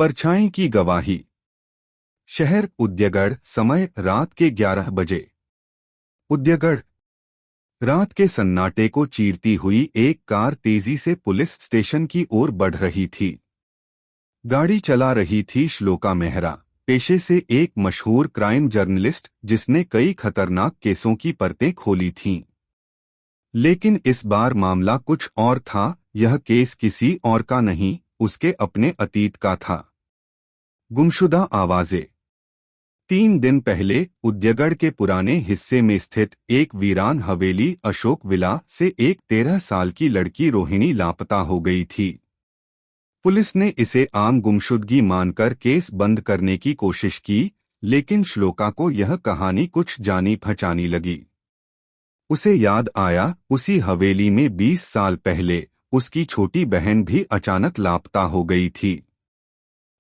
परछाई की गवाही। शहर उद्यगढ़, समय रात के 11 बजे। उद्यगढ़। रात के सन्नाटे को चीरती हुई एक कार तेजी से पुलिस स्टेशन की ओर बढ़ रही थी। गाड़ी चला रही थी श्लोका मेहरा, पेशे से एक मशहूर क्राइम जर्नलिस्ट जिसने कई खतरनाक केसों की परतें खोली थीं। लेकिन इस बार मामला कुछ और था। यह केस किसी और का नहीं, उसके अपने अतीत का था। गुमशुदा आवाजें। 3 दिन पहले उद्यगढ़ के पुराने हिस्से में स्थित एक वीरान हवेली अशोक विला से एक 13 साल की लड़की रोहिणी लापता हो गई थी। पुलिस ने इसे आम गुमशुदगी मानकर केस बंद करने की कोशिश की, लेकिन श्लोका को यह कहानी कुछ जानी पहचानी लगी। उसे याद आया, उसी हवेली में 20 साल पहले उसकी छोटी बहन भी अचानक लापता हो गई थी।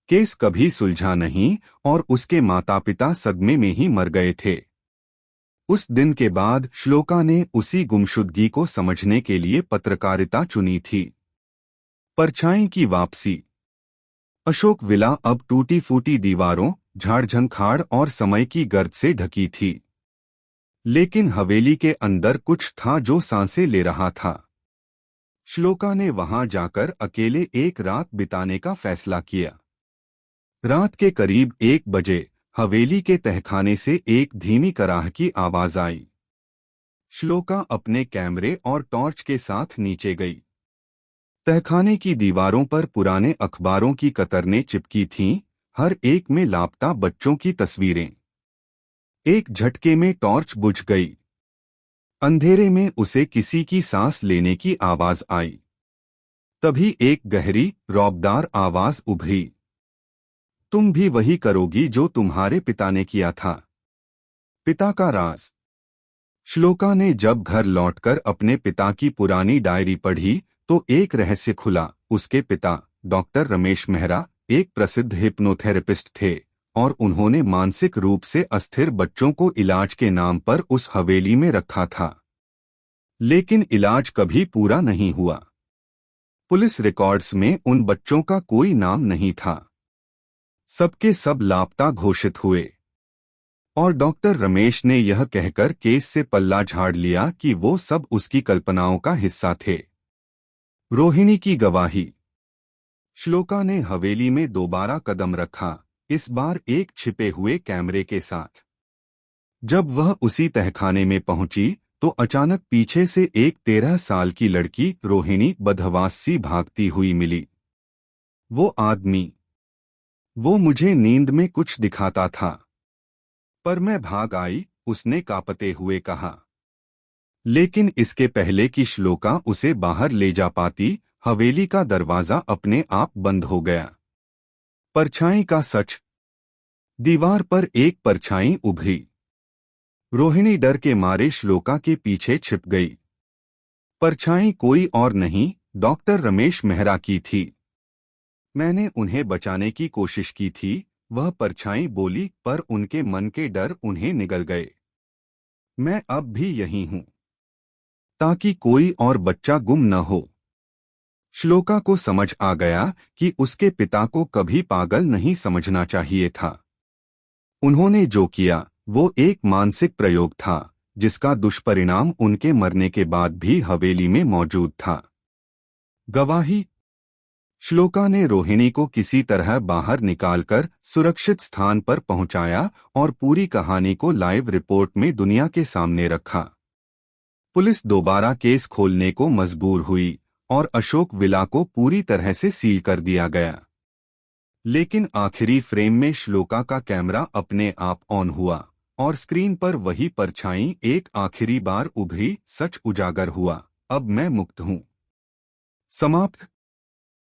केस कभी सुलझा नहीं और उसके माता पिता सदमे में ही मर गए थे। उस दिन के बाद श्लोका ने उसी गुमशुदगी को समझने के लिए पत्रकारिता चुनी थी। परछाई की वापसी। अशोक विला अब टूटी फूटी दीवारों, झाड़ झंखाड़ और समय की गर्द से ढकी थी। लेकिन हवेली के अंदर कुछ था जो सांसें ले रहा था। श्लोका ने वहां जाकर अकेले एक रात बिताने का फैसला किया। रात के करीब 1 बजे हवेली के तहखाने से एक धीमी कराह की आवाज आई। श्लोका अपने कैमरे और टॉर्च के साथ नीचे गई। तहखाने की दीवारों पर पुराने अखबारों की कतरनें चिपकी थीं, हर एक में लापता बच्चों की तस्वीरें। एक झटके में टॉर्च बुझ गई। अंधेरे में उसे किसी की सांस लेने की आवाज आई। तभी एक गहरी, रौबदार आवाज उभरी। तुम भी वही करोगी जो तुम्हारे पिता ने किया था। पिता का राज। श्लोका ने जब घर लौटकर अपने पिता की पुरानी डायरी पढ़ी तो एक रहस्य खुला। उसके पिता डॉक्टर रमेश मेहरा एक प्रसिद्ध हिप्नोथेरेपिस्ट थे और उन्होंने मानसिक रूप से अस्थिर बच्चों को इलाज के नाम पर उस हवेली में रखा था। लेकिन इलाज कभी पूरा नहीं हुआ। पुलिस रिकॉर्ड्स में उन बच्चों का कोई नाम नहीं था। सबके सब लापता घोषित हुए और डॉक्टर रमेश ने यह कहकर केस से पल्ला झाड़ लिया कि वो सब उसकी कल्पनाओं का हिस्सा थे। रोहिणी की गवाही। श्लोका ने हवेली में दोबारा कदम रखा, इस बार एक छिपे हुए कैमरे के साथ। जब वह उसी तहखाने में पहुंची तो अचानक पीछे से एक 13 साल की लड़की रोहिणी बदहवास सी भागती हुई मिली। वो आदमी, वो मुझे नींद में कुछ दिखाता था, पर मैं भाग आई, उसने कांपते हुए कहा। लेकिन इसके पहले कि श्लोका उसे बाहर ले जा पाती, हवेली का दरवाजा अपने आप बंद हो गया। परछाई का सच। दीवार पर एक परछाई उभरी। रोहिणी डर के मारे श्लोका के पीछे छिप गई। परछाई कोई और नहीं, डॉक्टर रमेश मेहरा की थी। मैंने उन्हें बचाने की कोशिश की थी, वह परछाई बोली, पर उनके मन के डर उन्हें निगल गए। मैं अब भी यही हूं, ताकि कोई और बच्चा गुम न हो। श्लोका को समझ आ गया कि उसके पिता को कभी पागल नहीं समझना चाहिए था। उन्होंने जो किया वो एक मानसिक प्रयोग था, जिसका दुष्परिणाम उनके मरने के बाद भी हवेली में मौजूद था। गवाही। श्लोका ने रोहिणी को किसी तरह बाहर निकालकर सुरक्षित स्थान पर पहुंचाया और पूरी कहानी को लाइव रिपोर्ट में दुनिया के सामने रखा। पुलिस दोबारा केस खोलने को मजबूर हुई और अशोक विला को पूरी तरह से सील कर दिया गया। लेकिन आखिरी फ्रेम में श्लोका का कैमरा अपने आप ऑन हुआ और स्क्रीन पर वही परछाई एक आखिरी बार उभरी। सच उजागर हुआ, अब मैं मुक्त हूं। समाप्त।